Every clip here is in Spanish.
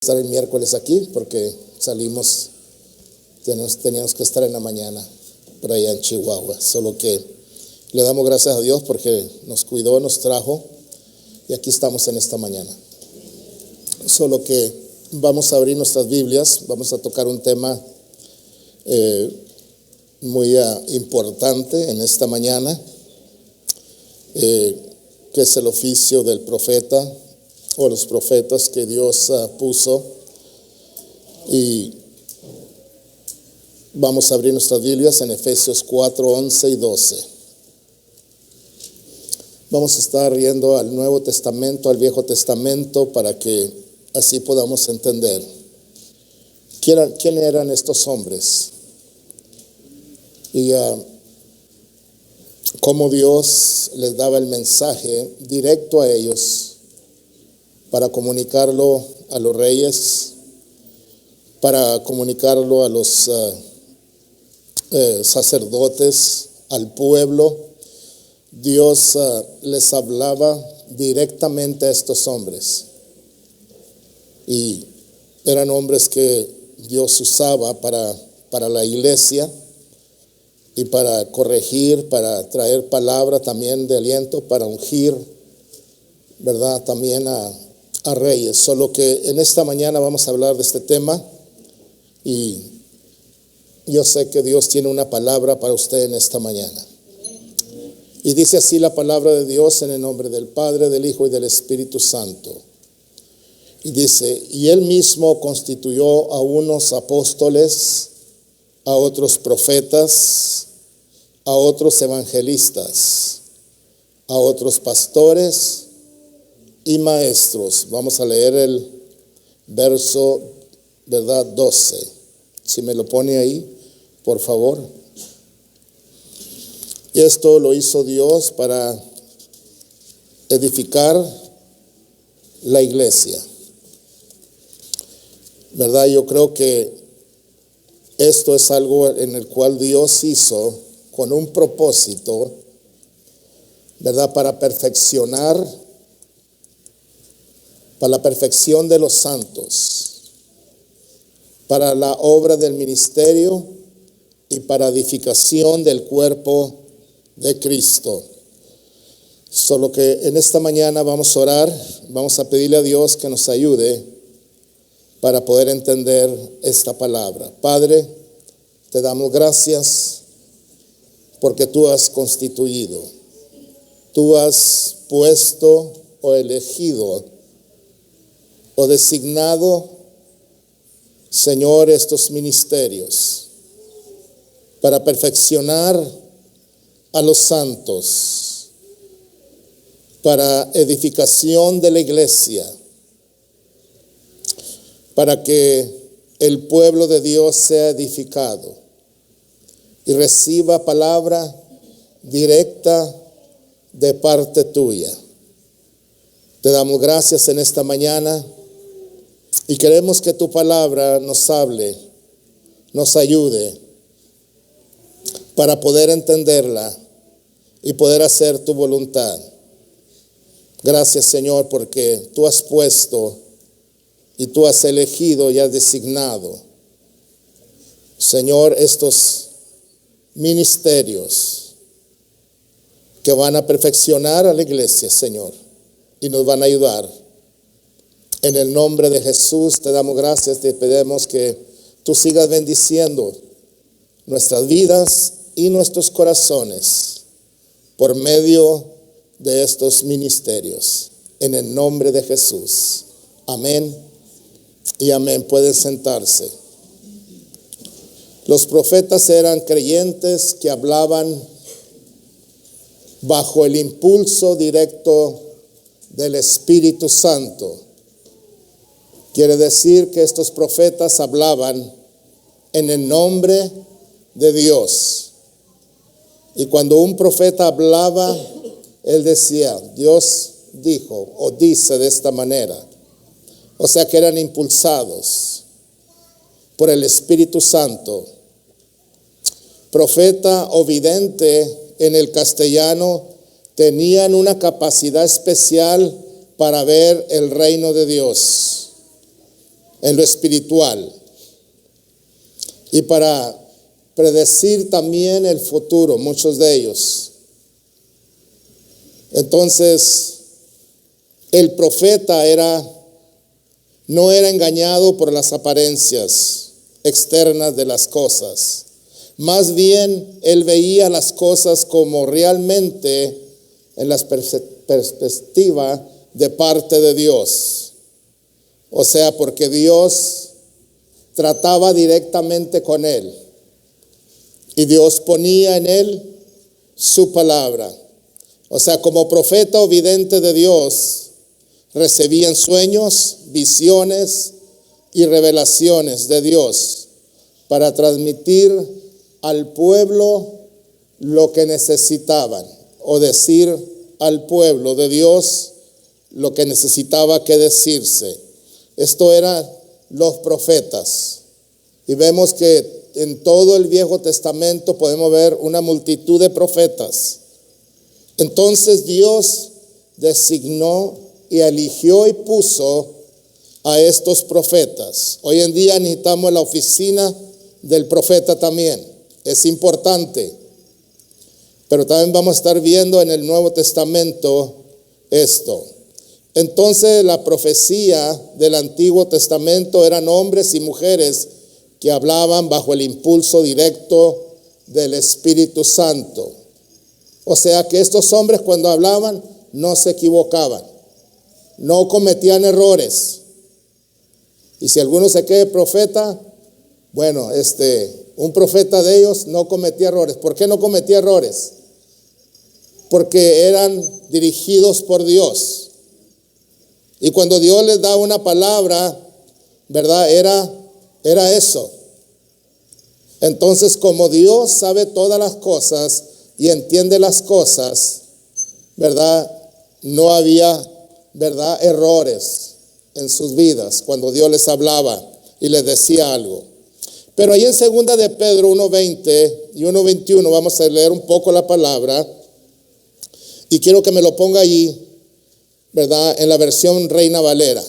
Estar el miércoles aquí porque teníamos que estar en la mañana por allá en Chihuahua. Solo que le damos gracias a Dios porque nos cuidó, nos trajo y aquí estamos en esta mañana. Solo que vamos a abrir nuestras Biblias, vamos a tocar un tema muy importante en esta mañana, que es el oficio del profeta o los profetas que Dios puso. Y vamos a abrir nuestras Biblias en Efesios 4, 11 y 12. Vamos a estar yendo al Nuevo Testamento, al Viejo Testamento, para que así podamos entender quién eran estos hombres y cómo Dios les daba el mensaje directo a ellos para comunicarlo a los reyes, para comunicarlo a los sacerdotes, al pueblo. Dios les hablaba directamente a estos hombres. Y eran hombres que Dios usaba para la iglesia y para corregir, para traer palabra también de aliento, para ungir, ¿verdad? También a reyes. Solo que en esta mañana vamos a hablar de este tema y yo sé que Dios tiene una palabra para usted en esta mañana. Y dice así la palabra de Dios en el nombre del Padre, del Hijo y del Espíritu Santo. Y dice: y él mismo constituyó a unos apóstoles, a otros profetas, a otros evangelistas, a otros pastores y maestros. Vamos a leer el verso, ¿verdad? 12. Si me lo pone ahí, por favor. Y esto lo hizo Dios para edificar la iglesia, ¿verdad? Yo creo que esto es algo en el cual Dios hizo con un propósito, ¿verdad? Para la perfección de los santos, para la obra del ministerio y para edificación del cuerpo de Cristo. Solo que en esta mañana vamos a orar, vamos a pedirle a Dios que nos ayude para poder entender esta palabra. Padre, te damos gracias porque tú has constituido, tú has puesto o elegido o designado, Señor, estos ministerios para perfeccionar a los santos, para edificación de la iglesia, para que el pueblo de Dios sea edificado y reciba palabra directa de parte tuya. Te damos gracias en esta mañana y queremos que tu palabra nos hable, nos ayude para poder entenderla y poder hacer tu voluntad. Gracias, Señor, porque tú has puesto y tú has elegido y has designado, Señor, estos ministerios que van a perfeccionar a la iglesia, Señor, y nos van a ayudar. En el nombre de Jesús te damos gracias, te pedimos que tú sigas bendiciendo nuestras vidas y nuestros corazones por medio de estos ministerios. En el nombre de Jesús. Amén y amén. Pueden sentarse. Los profetas eran creyentes que hablaban bajo el impulso directo del Espíritu Santo. Quiere decir que estos profetas hablaban en el nombre de Dios. Y cuando un profeta hablaba, él decía, Dios dijo o dice de esta manera. O sea que eran impulsados por el Espíritu Santo. Profeta o vidente en el castellano tenían una capacidad especial para ver el reino de Dios. en lo espiritual y para predecir también el futuro, muchos de ellos. Entonces, el profeta no era engañado por las apariencias externas de las cosas. Más bien, él veía las cosas como realmente en la perspectiva de parte de Dios. O sea, porque Dios trataba directamente con él. Y Dios ponía en él su palabra. O sea, como profeta o vidente de Dios, recibían sueños, visiones y revelaciones de Dios para transmitir al pueblo lo que necesitaban, o decir al pueblo de Dios lo que necesitaba que decirse. Esto eran los profetas. Y vemos que en todo el Viejo Testamento podemos ver una multitud de profetas. Entonces Dios designó y eligió y puso a estos profetas. Hoy en día necesitamos la oficina del profeta también. Es importante. Pero también vamos a estar viendo en el Nuevo Testamento esto. Entonces la profecía del Antiguo Testamento eran hombres y mujeres que hablaban bajo el impulso directo del Espíritu Santo. O sea que estos hombres cuando hablaban no se equivocaban, no cometían errores. Y si alguno se cree profeta, bueno, un profeta de ellos no cometía errores. ¿Por qué no cometía errores? Porque eran dirigidos por Dios. Y cuando Dios les da una palabra, ¿verdad? Era eso. Entonces, como Dios sabe todas las cosas y entiende las cosas, ¿verdad? No había, ¿verdad?, errores en sus vidas cuando Dios les hablaba y les decía algo. Pero ahí en 2 de Pedro 1:20 y 1:21 vamos a leer un poco la palabra y quiero que me lo ponga allí, ¿verdad?, en la versión Reina Valera.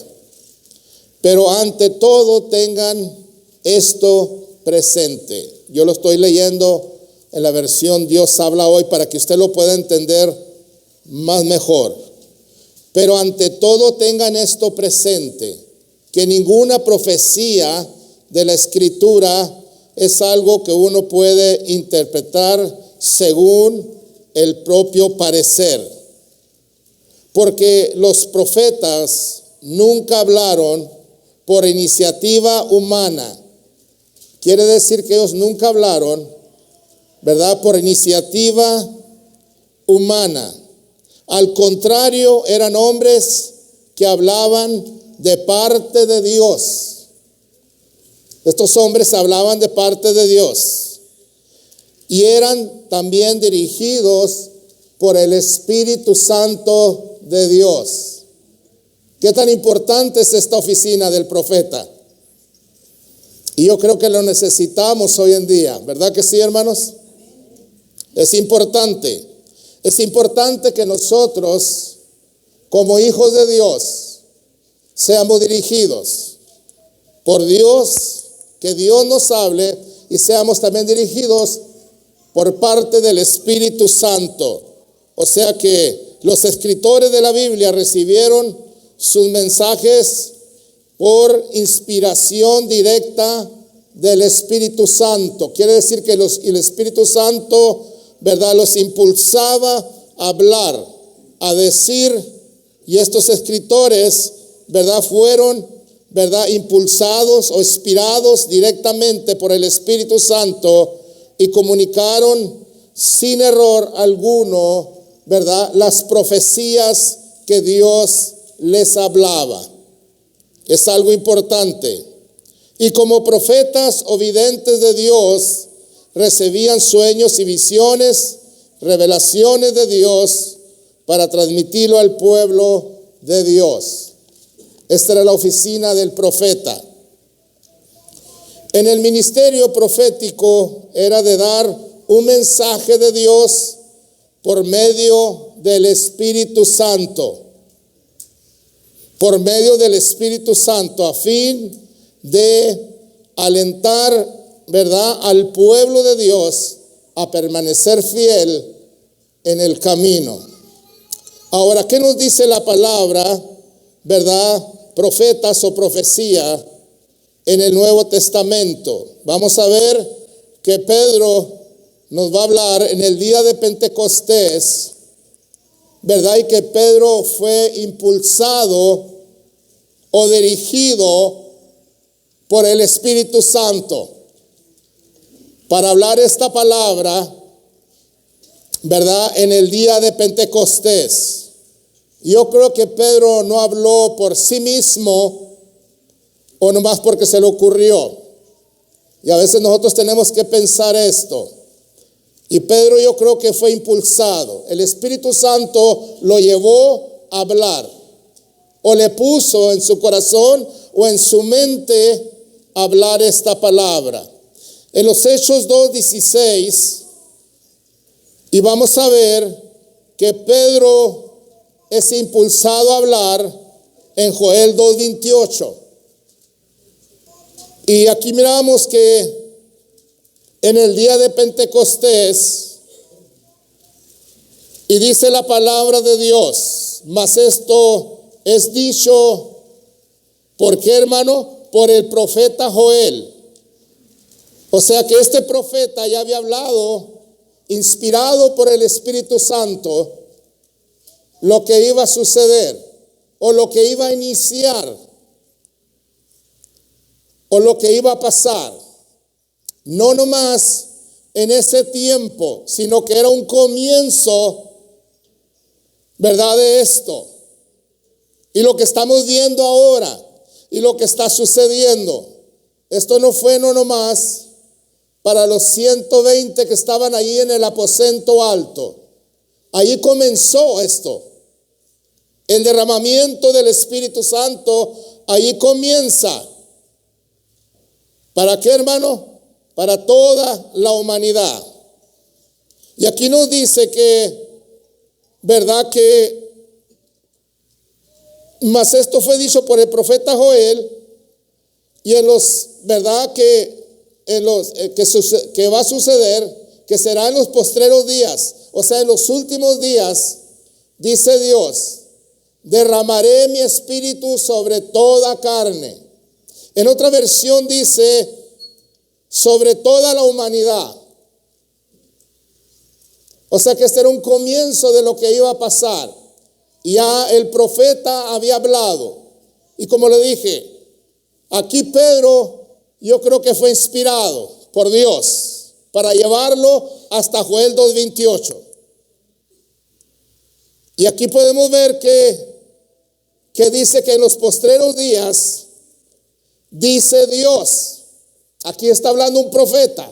Pero ante todo tengan esto presente. Yo lo estoy leyendo en la versión Dios habla hoy para que usted lo pueda entender más mejor. Pero ante todo tengan esto presente, que ninguna profecía de la Escritura es algo que uno puede interpretar según el propio parecer. Porque los profetas nunca hablaron por iniciativa humana. Quiere decir que ellos nunca hablaron, ¿verdad?, por iniciativa humana. Al contrario, eran hombres que hablaban de parte de Dios. Estos hombres hablaban de parte de Dios. Y eran también dirigidos por el Espíritu Santo de Dios. ¿Qué tan importante es esta oficina del profeta? Y yo creo que lo necesitamos hoy en día, ¿verdad que sí, hermanos? Es importante. Es importante que nosotros, como hijos de Dios, seamos dirigidos por Dios, que Dios nos hable y seamos también dirigidos por parte del Espíritu Santo. O sea que los escritores de la Biblia recibieron sus mensajes por inspiración directa del Espíritu Santo. Quiere decir que el Espíritu Santo, ¿verdad?, los impulsaba a hablar, a decir, y estos escritores, ¿verdad?, fueron, ¿verdad?, impulsados o inspirados directamente por el Espíritu Santo y comunicaron sin error alguno, ¿verdad?, las profecías que Dios les hablaba. Es algo importante. Y como profetas o videntes de Dios, recibían sueños y visiones, revelaciones de Dios para transmitirlo al pueblo de Dios. Esta era la oficina del profeta. En el ministerio profético era de dar un mensaje de Dios por medio del Espíritu Santo. Por medio del Espíritu Santo, a fin de alentar, ¿verdad?, al pueblo de Dios a permanecer fiel en el camino. Ahora, ¿qué nos dice la palabra, verdad, profetas o profecía en el Nuevo Testamento? Vamos a ver que Pedro nos va a hablar en el día de Pentecostés, ¿verdad? Y que Pedro fue impulsado o dirigido por el Espíritu Santo para hablar esta palabra, ¿verdad?, en el día de Pentecostés. Yo creo que Pedro no habló por sí mismo o nomás porque se le ocurrió. Y a veces nosotros tenemos que pensar esto. Y Pedro, yo creo que fue impulsado. El Espíritu Santo lo llevó a hablar, o le puso en su corazón o en su mente hablar esta palabra. En los Hechos 2:16, y vamos a ver que Pedro es impulsado a hablar en Joel 2:28. Y aquí miramos que en el día de Pentecostés, y dice la palabra de Dios, mas esto es dicho, ¿por qué, hermano? Por el profeta Joel. O sea que este profeta ya había hablado, inspirado por el Espíritu Santo, lo que iba a suceder, o lo que iba a iniciar, o lo que iba a pasar. No nomás en ese tiempo, sino que era un comienzo, ¿verdad?, de esto. Y lo que estamos viendo ahora, y lo que está sucediendo, esto no fue no nomás para los 120 que estaban ahí en el aposento alto. Ahí comenzó esto. El derramamiento del Espíritu Santo, ahí comienza. ¿Para qué, hermano? Para toda la humanidad. Y aquí nos dice que, ¿verdad?, que mas esto fue dicho por el profeta Joel, y en los, ¿verdad?, que en los que va a suceder, que será en los postreros días, o sea, en los últimos días, dice Dios, derramaré mi espíritu sobre toda carne. En otra versión dice, sobre toda la humanidad. O sea que este era un comienzo de lo que iba a pasar. Ya el profeta había hablado. Y como le dije, aquí Pedro, yo creo que fue inspirado por Dios para llevarlo hasta Joel 2:28. Y aquí podemos ver que dice que en los postreros días, dice Dios, aquí está hablando un profeta,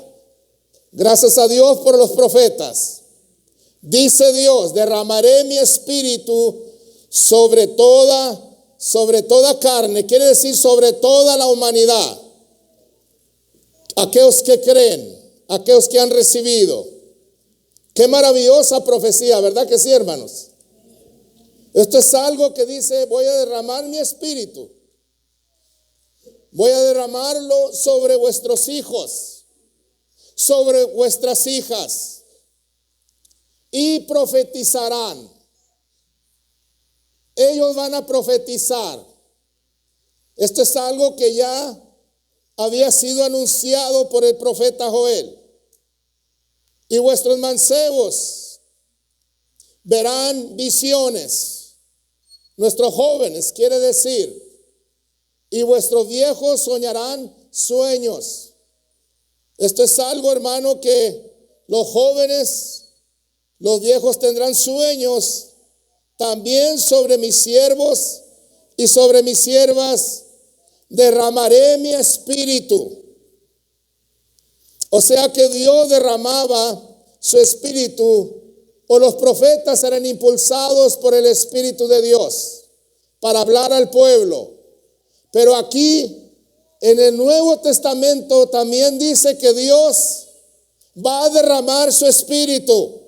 gracias a Dios por los profetas. Dice Dios, derramaré mi espíritu sobre toda carne, quiere decir sobre toda la humanidad. Aquellos que creen, aquellos que han recibido. Qué maravillosa profecía, ¿verdad que sí, hermanos? Esto es algo que dice, voy a derramar mi espíritu. Voy a derramarlo sobre vuestros hijos, sobre vuestras hijas, y profetizarán. Ellos van a profetizar. Esto es algo que ya había sido anunciado por el profeta Joel. Y vuestros mancebos verán visiones. Nuestros jóvenes, quiere decir, y vuestros viejos soñarán sueños. Esto es algo, hermano, que los jóvenes, los viejos tendrán sueños. También sobre mis siervos y sobre mis siervas derramaré mi espíritu. O sea que Dios derramaba su espíritu, o los profetas eran impulsados por el Espíritu de Dios para hablar al pueblo. Pero aquí en el Nuevo Testamento también dice que Dios va a derramar su espíritu.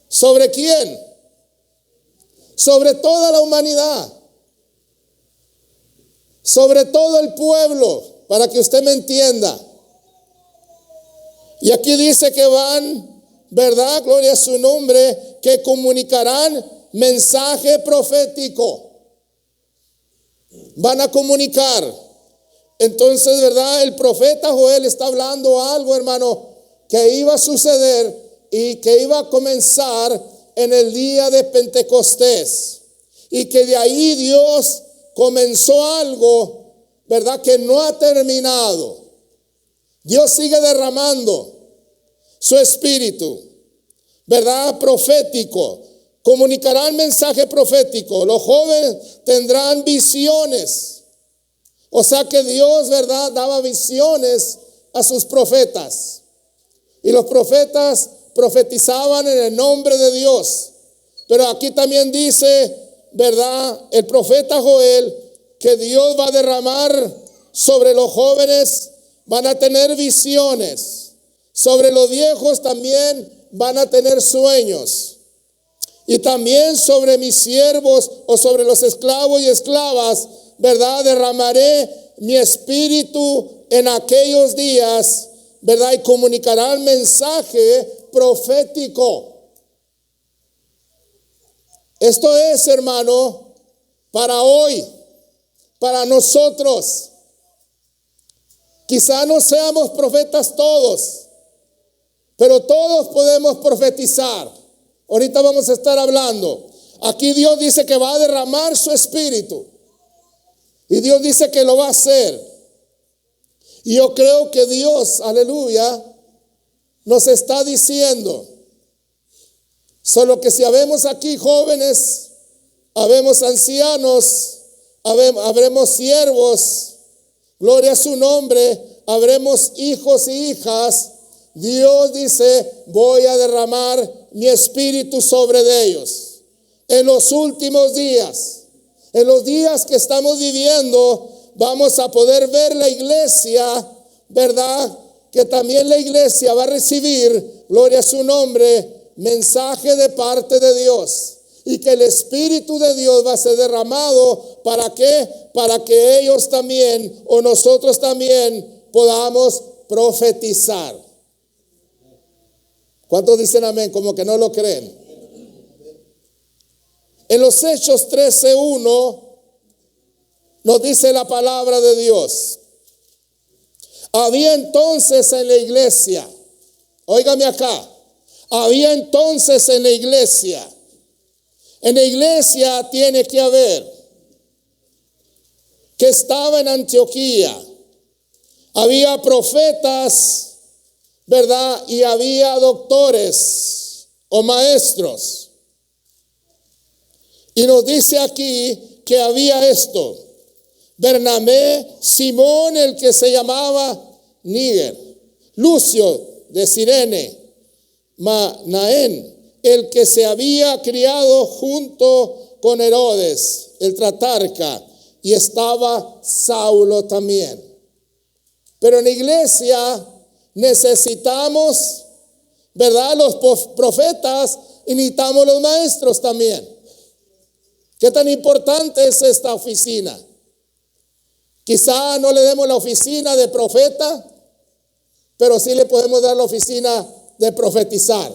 ¿Sobre quién? Sobre toda la humanidad. sobre todo el pueblo, para que usted me entienda. Y aquí dice que van, ¿verdad? Gloria a su nombre, que comunicarán mensaje profético. Van a comunicar. Entonces, ¿verdad? El profeta Joel está hablando algo, hermano, que iba a suceder y que iba a comenzar en el día de Pentecostés. Y que de ahí Dios comenzó algo, ¿verdad? Que no ha terminado. Dios sigue derramando su espíritu, ¿verdad? Profético. Comunicarán mensaje profético. Los jóvenes tendrán visiones. O sea que Dios, ¿verdad?, daba visiones a sus profetas. Y los profetas profetizaban en el nombre de Dios. Pero aquí también dice, ¿verdad?, el profeta Joel, que Dios va a derramar sobre los jóvenes, van a tener visiones. Sobre los viejos también van a tener sueños. Y también sobre mis siervos o sobre los esclavos y esclavas, ¿verdad?, derramaré mi espíritu en aquellos días, ¿verdad? Y comunicarán mensaje profético. Esto es, hermano, para hoy, para nosotros. Quizá no seamos profetas todos, pero todos podemos profetizar. Ahorita vamos a estar hablando. Aquí Dios dice que va a derramar su espíritu. Y Dios dice que lo va a hacer. Y yo creo que Dios, aleluya, nos está diciendo. Solo que si habemos aquí jóvenes, habemos ancianos, habremos siervos, gloria a su nombre, habremos hijos y hijas, Dios dice, voy a derramar mi espíritu sobre de ellos. En los últimos días, en los días que estamos viviendo, vamos a poder ver la iglesia, ¿verdad? Que también la iglesia va a recibir, gloria a su nombre, mensaje de parte de Dios. Y que el Espíritu de Dios va a ser derramado, ¿para qué? Para que ellos también, o nosotros también, podamos profetizar. ¿Cuántos dicen amén? Como que no lo creen. En los Hechos 13:1 nos dice la palabra de Dios. Había entonces en la iglesia, óigame acá, había entonces en la iglesia tiene que haber, que estaba en Antioquía, había profetas, ¿verdad? Y había doctores o maestros. Y nos dice aquí que había esto: Bernabé, Simón, el que se llamaba Níger, Lucio de Cirene, Manaén, el que se había criado junto con Herodes, el tetrarca, y estaba Saulo también. Pero en la iglesia necesitamos, ¿verdad?, los profetas, y necesitamos los maestros también. ¿Qué tan importante es esta oficina? Quizá no le demos la oficina de profeta, pero sí le podemos dar la oficina de profetizar.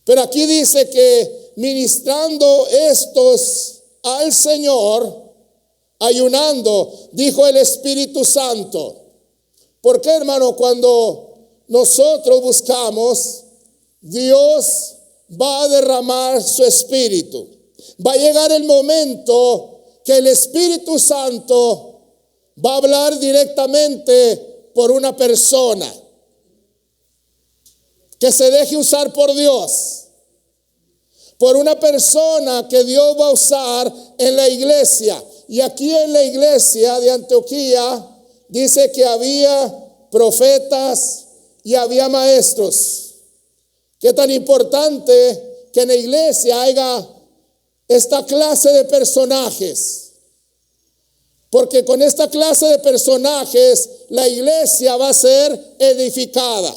Pero aquí dice que ministrando estos al Señor, ayunando, dijo el Espíritu Santo. ¿Por qué, hermano? Cuando nosotros buscamos, Dios va a derramar su espíritu. Va a llegar el momento que el Espíritu Santo va a hablar directamente por una persona que se deje usar por Dios, por una persona que Dios va a usar en la iglesia. Y aquí en la iglesia de Antioquía dice que había profetas y había maestros. Qué tan importante que en la iglesia haya esta clase de personajes. Porque con esta clase de personajes la iglesia va a ser edificada.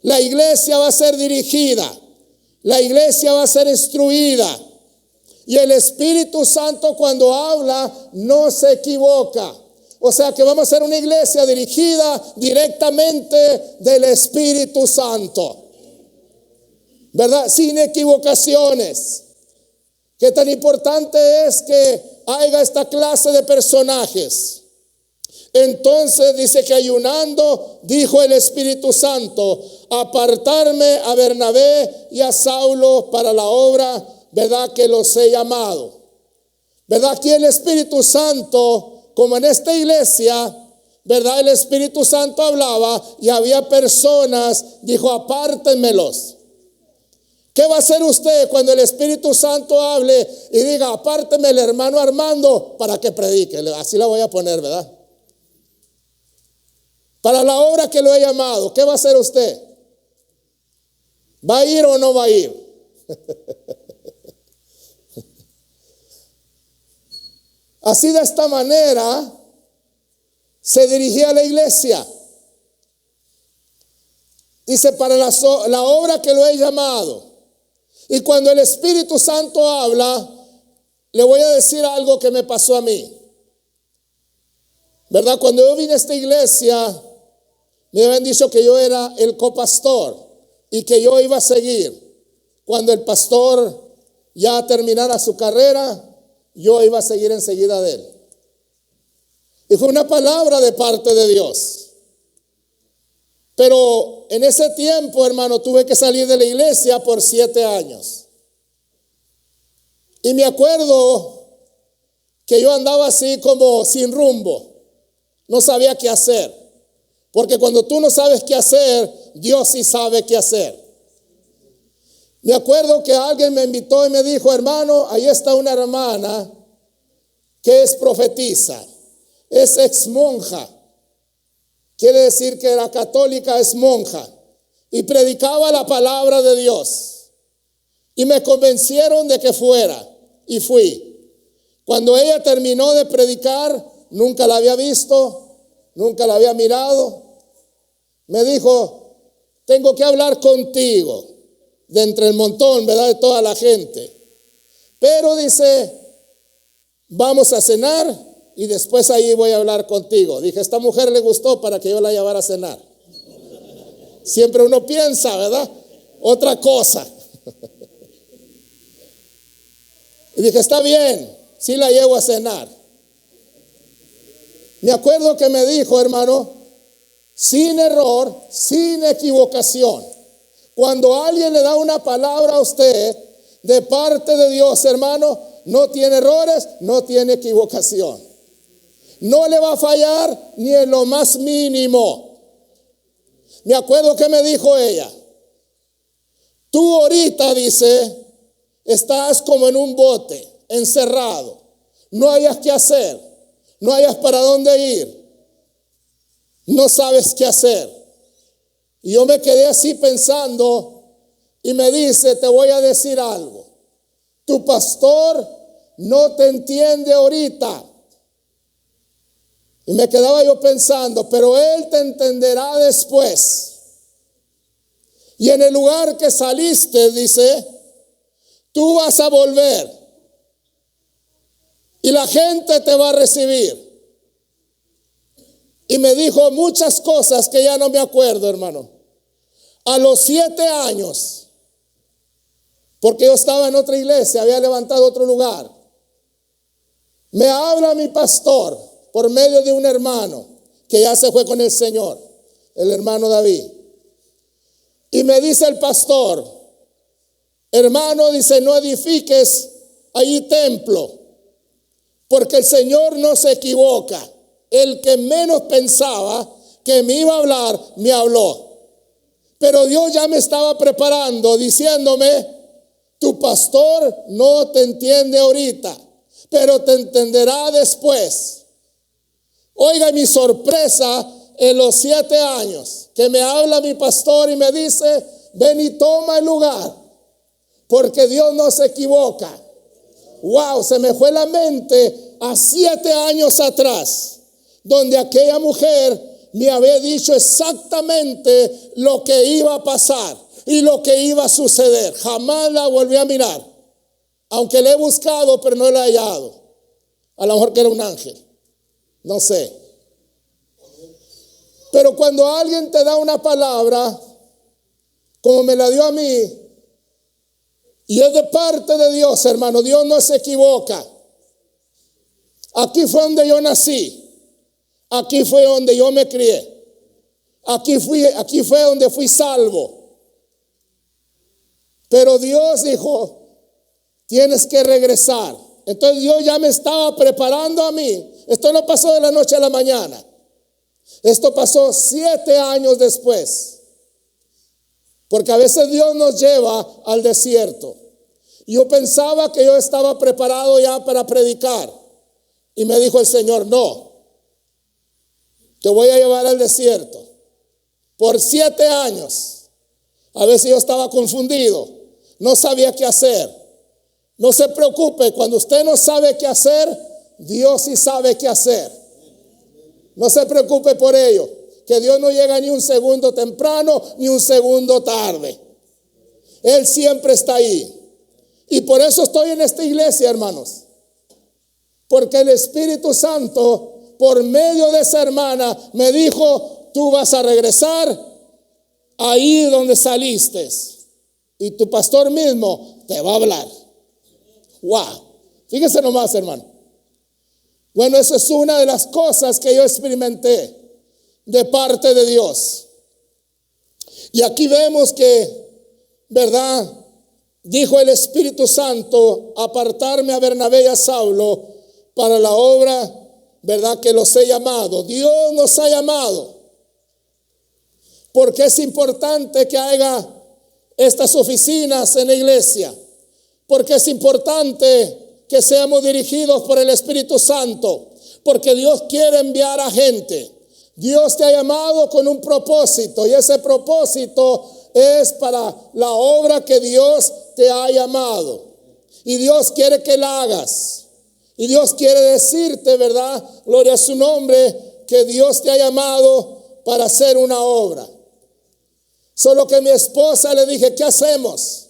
La iglesia va a ser dirigida. La iglesia va a ser instruida. Y el Espíritu Santo cuando habla no se equivoca. O sea que vamos a ser una iglesia dirigida directamente del Espíritu Santo, ¿verdad? Sin equivocaciones. Qué tan importante es que haya esta clase de personajes. Entonces dice que ayunando, dijo el Espíritu Santo, apartarme a Bernabé y a Saulo para la obra, ¿verdad? Que los he llamado. ¿Verdad? Aquí el Espíritu Santo, como en esta iglesia, ¿verdad? El Espíritu Santo hablaba y había personas, dijo, apártenmelos. ¿Qué va a hacer usted cuando el Espíritu Santo hable y diga, apárteme el hermano Armando para que predique? Así la voy a poner, ¿verdad? Para la obra que lo he llamado, ¿qué va a hacer usted? ¿Va a ir o no va a ir? Así de esta manera se dirigía a la iglesia. Dice, para la obra que lo he llamado. Y cuando el Espíritu Santo habla, le voy a decir algo que me pasó a mí. ¿Verdad? Cuando yo vine a esta iglesia, me habían dicho que yo era el copastor y que yo iba a seguir. Cuando el pastor ya terminara su carrera, yo iba a seguir enseguida de él. Y fue una palabra de parte de Dios. Pero en ese tiempo, hermano, tuve que salir de la iglesia por 7 años. Y me acuerdo que yo andaba así como sin rumbo. No sabía qué hacer. Porque cuando tú no sabes qué hacer, Dios sí sabe qué hacer. Me acuerdo que alguien me invitó y me dijo, hermano, ahí está una hermana que es profetisa, es ex monja. Quiere decir que era católica, es monja. Y predicaba la palabra de Dios. Y me convencieron de que fuera. Y fui. Cuando ella terminó de predicar, nunca la había visto, nunca la había mirado. Me dijo, tengo que hablar contigo. De entre el montón, ¿verdad? De toda la gente. Pero dice, vamos a cenar y después ahí voy a hablar contigo. Dije, esta mujer le gustó para que yo la llevara a cenar. Siempre uno piensa, ¿verdad? Otra cosa. Y dije, está bien, sí la llevo a cenar. Me acuerdo que me dijo, hermano, sin error, sin equivocación. Cuando alguien le da una palabra a usted de parte de Dios, hermano, no tiene errores, no tiene equivocación. No le va a fallar ni en lo más mínimo. Me acuerdo que me dijo ella, tú ahorita, dice, estás como en un bote, encerrado. No hayas qué hacer, no hayas para dónde ir, no sabes qué hacer. Y yo me quedé así pensando y me dice, te voy a decir algo. Tu pastor no te entiende ahorita. Y me quedaba yo pensando, pero él te entenderá después. Y en el lugar que saliste, dice, tú vas a volver. Y la gente te va a recibir. Y me dijo muchas cosas que ya no me acuerdo, hermano. A los 7 años, porque yo estaba en otra iglesia, había levantado otro lugar, me habla mi pastor por medio de un hermano que ya se fue con el Señor, el hermano David. Y me dice el pastor, hermano, dice, no edifiques ahí templo, porque el Señor no se equivoca. El que menos pensaba que me iba a hablar, me habló. Pero Dios ya me estaba preparando, diciéndome, tu pastor no te entiende ahorita, pero te entenderá después. Oiga mi sorpresa en los 7 años, que me habla mi pastor y me dice, ven y toma el lugar, porque Dios no se equivoca. Wow, se me fue la mente a 7 años atrás, donde aquella mujer me había dicho exactamente lo que iba a pasar y lo que iba a suceder. Jamás la volví a mirar. Aunque le he buscado, pero no lo he hallado. A lo mejor que era un ángel. No sé. Pero cuando alguien te da una palabra, como me la dio a mí, y es de parte de Dios, hermano, Dios no se equivoca. Aquí fue donde yo nací. Aquí fue donde yo me crié. Aquí fue donde fui salvo. Pero Dios dijo, tienes que regresar. Entonces Dios ya me estaba preparando a mí. Esto no pasó de la noche a la mañana. Esto pasó 7 años después. Porque a veces Dios nos lleva al desierto. Yo pensaba que yo estaba preparado ya para predicar. Y me dijo el Señor, no. Te voy a llevar al desierto. Por 7 años. A veces yo estaba confundido. No sabía qué hacer. No se preocupe. Cuando usted no sabe qué hacer, Dios sí sabe qué hacer. No se preocupe por ello. Que Dios no llega ni un segundo temprano, ni un segundo tarde. Él siempre está ahí. Y por eso estoy en esta iglesia, hermanos. Porque el Espíritu Santo, por medio de esa hermana, me dijo, tú vas a regresar ahí donde saliste. Y tu pastor mismo te va a hablar. Wow. Fíjese nomás, hermano. Bueno, eso es una de las cosas que yo experimenté de parte de Dios. Y aquí vemos que, ¿verdad? Dijo el Espíritu Santo, apartarme a Bernabé y a Saulo para la obra, ¿verdad? Que los he llamado. Dios nos ha llamado. Porque es importante que haya estas oficinas en la iglesia. Porque es importante que seamos dirigidos por el Espíritu Santo. Porque Dios quiere enviar a gente. Dios te ha llamado con un propósito. Y ese propósito es para la obra que Dios te ha llamado. Y Dios quiere que la hagas. Y Dios quiere decirte, ¿verdad? Gloria a su nombre, que Dios te ha llamado para hacer una obra. Solo que mi esposa le dije, ¿qué hacemos?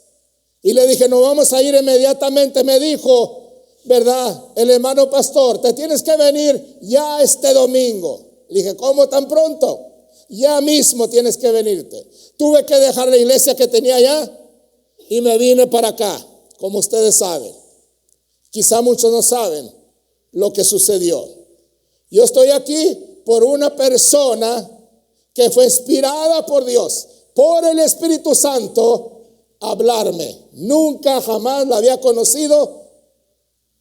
Y le dije, nos vamos a ir inmediatamente. Me dijo, ¿verdad? El hermano pastor, te tienes que venir ya este domingo. Le dije, ¿cómo tan pronto? Ya mismo tienes que venirte. Tuve que dejar la iglesia que tenía allá y me vine para acá, como ustedes saben. Quizá muchos no saben lo que sucedió. Yo estoy aquí por una persona que fue inspirada por Dios, por el Espíritu Santo, a hablarme. Nunca jamás la había conocido,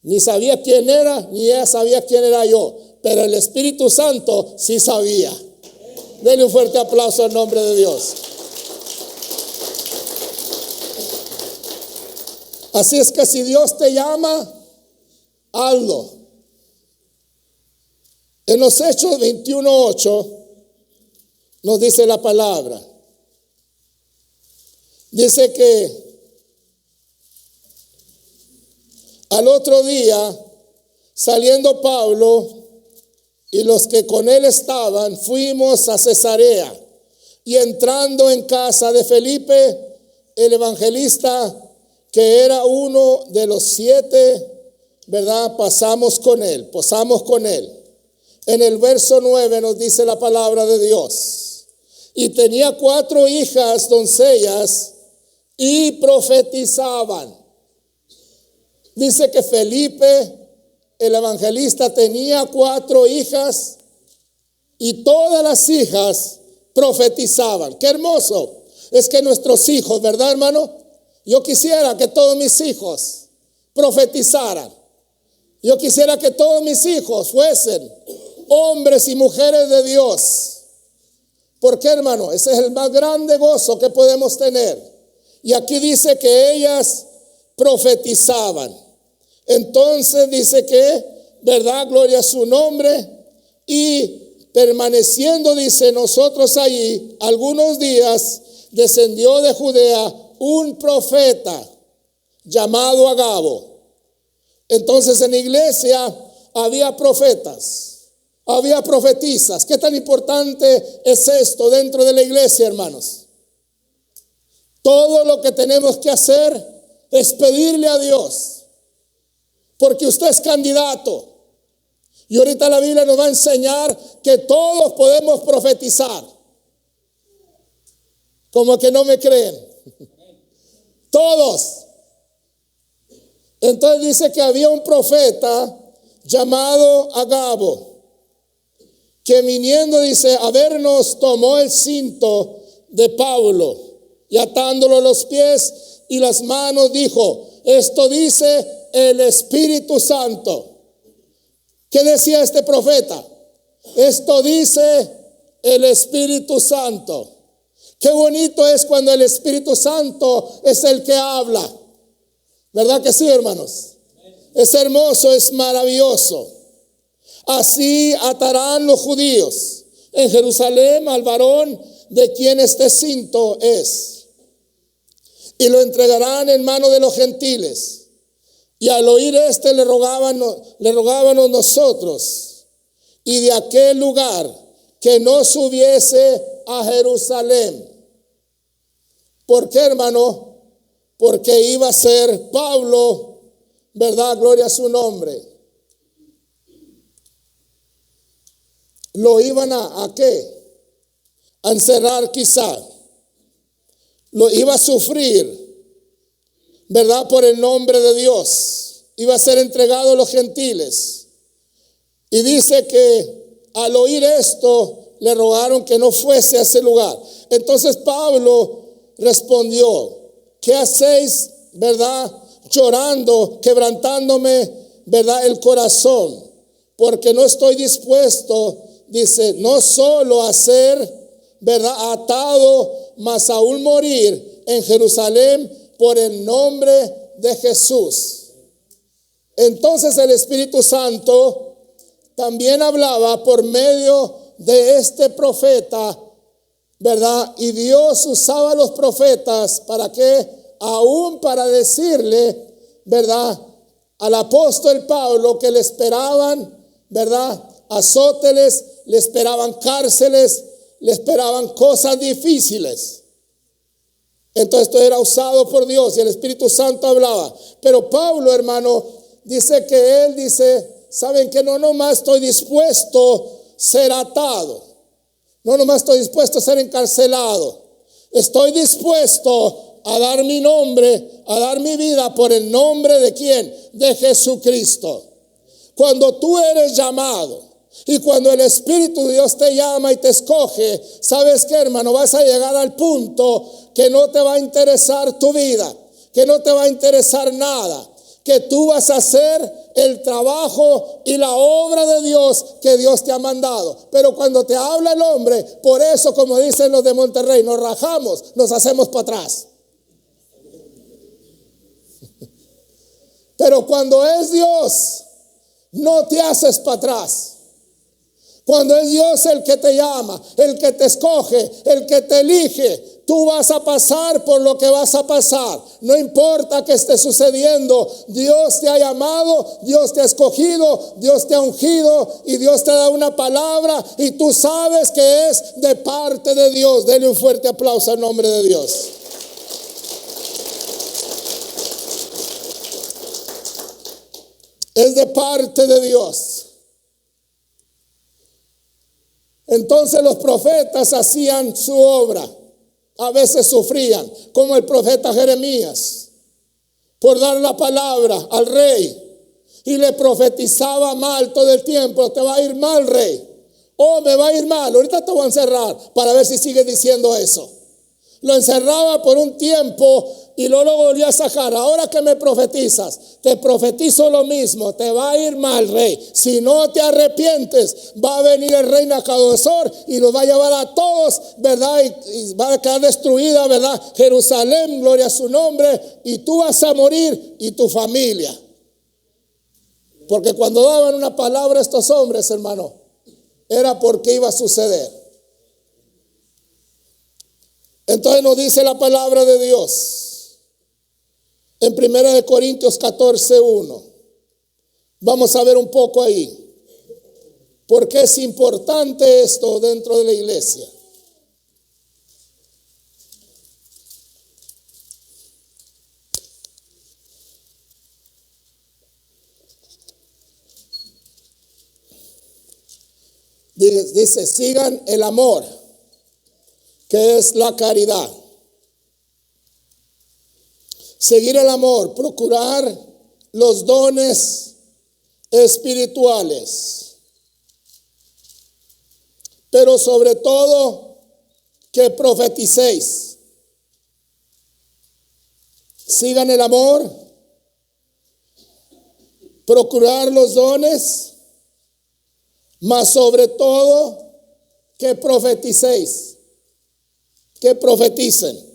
ni sabía quién era, ni ella sabía quién era yo. Pero el Espíritu Santo sí sabía. Denle un fuerte aplauso al nombre de Dios. Así es que si Dios te llama, hazlo. En los Hechos 21:8 nos dice la palabra. Dice que al otro día, saliendo Pablo y los que con él estaban, fuimos a Cesarea. Y entrando en casa de Felipe, el evangelista, que era uno de los 7, ¿verdad? Posamos con él. En el verso 9 nos dice la palabra de Dios. Y tenía 4 hijas doncellas y profetizaban. Dice que Felipe, el evangelista, tenía 4 hijas y todas las hijas profetizaban. Qué hermoso es que nuestros hijos, ¿verdad, hermano? Yo quisiera que todos mis hijos profetizaran. Yo quisiera que todos mis hijos fuesen hombres y mujeres de Dios. ¿Por qué, hermano? Ese es el más grande gozo que podemos tener. Y aquí dice que ellas profetizaban. Entonces dice que, ¿verdad? Gloria a su nombre. Y permaneciendo, dice, nosotros allí algunos días, descendió de Judea un profeta llamado Agabo. Entonces en la iglesia había profetas, había profetisas. ¿Qué tan importante es esto dentro de la iglesia, hermanos? Todo lo que tenemos que hacer es pedirle a Dios porque usted es candidato. Y ahorita la Biblia nos va a enseñar que todos podemos profetizar. Como que no me creen. Todos. Entonces dice que había un profeta llamado Agabo, que viniendo, dice, a vernos, tomó el cinto de Pablo y atándolo los pies y las manos, dijo: esto dice el Espíritu Santo. ¿Qué decía este profeta? Esto dice el Espíritu Santo. Qué bonito es cuando el Espíritu Santo es el que habla. ¿Verdad que sí, hermanos? Es hermoso, es maravilloso. Así atarán los judíos en Jerusalén al varón de quien este cinto es, y lo entregarán en mano de los gentiles. Y al oír le rogábamos nosotros, y de aquel lugar, que no subiese a Jerusalén. ¿Por qué, hermano? Porque iba a ser Pablo, ¿verdad? Gloria a su nombre. Lo iban a ¿qué? A encerrar quizá. Lo iba a sufrir, ¿verdad? Por el nombre de Dios. Iba a ser entregado a los gentiles. Y dice que al oír esto, le rogaron que no fuese a ese lugar. Entonces Pablo respondió: ¿qué hacéis, verdad? Llorando, quebrantándome, verdad, el corazón, porque no estoy dispuesto, dice, no solo a ser, verdad, atado, mas aún morir en Jerusalén por el nombre de Jesús. Entonces el Espíritu Santo también hablaba por medio de este profeta, ¿verdad? Y Dios usaba a los profetas para que, aún para decirle, ¿verdad?, al apóstol Pablo que le esperaban, ¿verdad?, azotes, le esperaban cárceles, le esperaban cosas difíciles. Entonces esto era usado por Dios y el Espíritu Santo hablaba. Pero Pablo, hermano, dice que él dice: ¿saben que no nomás estoy dispuesto a ser atado? No nomás estoy dispuesto a ser encarcelado. Estoy dispuesto a dar mi nombre, a dar mi vida por el nombre de ¿quién? De Jesucristo. Cuando tú eres llamado y cuando el Espíritu de Dios te llama y te escoge, ¿sabes qué, hermano? Vas a llegar al punto que no te va a interesar tu vida, que no te va a interesar nada, que tú vas a hacer el trabajo y la obra de Dios que Dios te ha mandado. Pero cuando te habla el hombre, por eso, como dicen los de Monterrey, nos rajamos, nos hacemos para atrás. Pero cuando es Dios, no te haces para atrás. Cuando es Dios el que te llama, el que te escoge, el que te elige, tú vas a pasar por lo que vas a pasar. No importa qué esté sucediendo, Dios te ha llamado, Dios te ha escogido, Dios te ha ungido y Dios te da una palabra y tú sabes que es de parte de Dios. Denle un fuerte aplauso al nombre de Dios. Es de parte de Dios. Entonces los profetas hacían su obra. A veces sufrían, como el profeta Jeremías, por dar la palabra al rey. Y le profetizaba mal todo el tiempo: te va a ir mal, rey. Oh, me va a ir mal. Ahorita te voy a encerrar para ver si sigue diciendo eso. Lo encerraba por un tiempo y luego volvía a sacar. Ahora que me profetizas, te profetizo lo mismo: te va a ir mal, rey. Si no te arrepientes, va a venir el rey Nabucodonosor y los va a llevar a todos, ¿verdad? Y va a quedar destruida, ¿verdad? Jerusalén, gloria a su nombre, y tú vas a morir y tu familia. Porque cuando daban una palabra a estos hombres, hermano, era porque iba a suceder. Entonces nos dice la palabra de Dios en 1 Corintios 14:1. Vamos a ver un poco ahí, porque es importante esto dentro de la iglesia. Dice, sigan el amor, que es la caridad. Seguir el amor, procurar los dones espirituales, pero sobre todo que profeticéis. Sigan el amor, procurar los dones, mas sobre todo que profeticéis, que profeticen.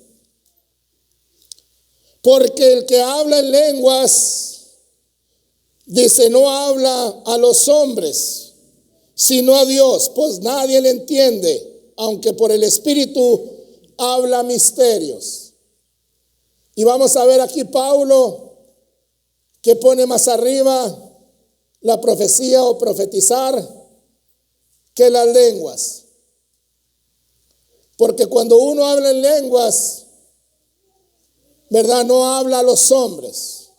Porque el que habla en lenguas, dice, no habla a los hombres, sino a Dios, pues nadie le entiende, aunque por el Espíritu habla misterios. Y vamos a ver aquí Pablo, que pone más arriba la profecía o profetizar que las lenguas. Porque cuando uno habla en lenguas, ¿verdad? No habla a los hombres,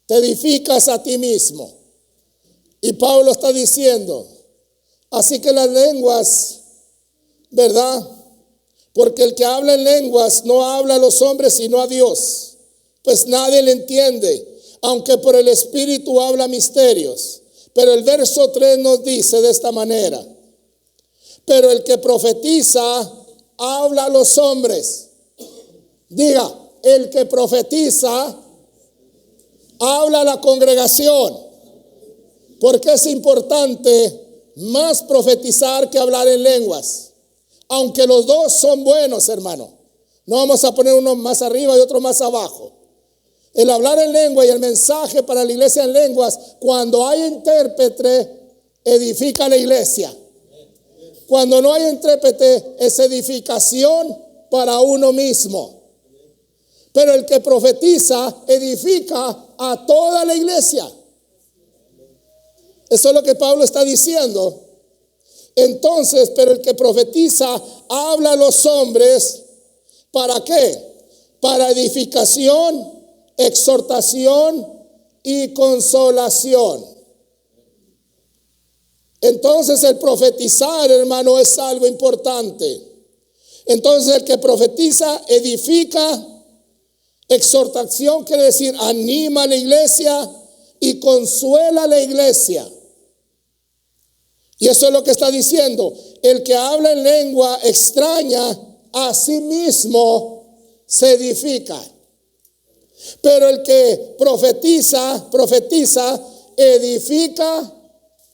te edificas a ti mismo. Y Pablo está diciendo, así que las lenguas, ¿verdad? Porque el que habla en lenguas no habla a los hombres sino a Dios, pues nadie le entiende, aunque por el Espíritu habla misterios. Pero el verso 3 nos dice de esta manera, pero el que profetiza habla a los hombres. Diga, el que profetiza habla a la congregación. Porque es importante más profetizar que hablar en lenguas. Aunque los dos son buenos, hermano. No vamos a poner uno más arriba y otro más abajo. El hablar en lengua y el mensaje para la iglesia en lenguas, cuando hay intérprete, edifica la iglesia. Cuando no hay intérprete, es edificación para uno mismo. Pero el que profetiza edifica a toda la iglesia. Eso es lo que Pablo está diciendo. Entonces, pero el que profetiza habla a los hombres, ¿para qué? Para edificación, exhortación y consolación. Entonces el profetizar, hermano, es algo importante. Entonces el que profetiza edifica, exhortación quiere decir anima a la iglesia y consuela a la iglesia. Y eso es lo que está diciendo. El que habla en lengua extraña a sí mismo se edifica. Pero el que profetiza edifica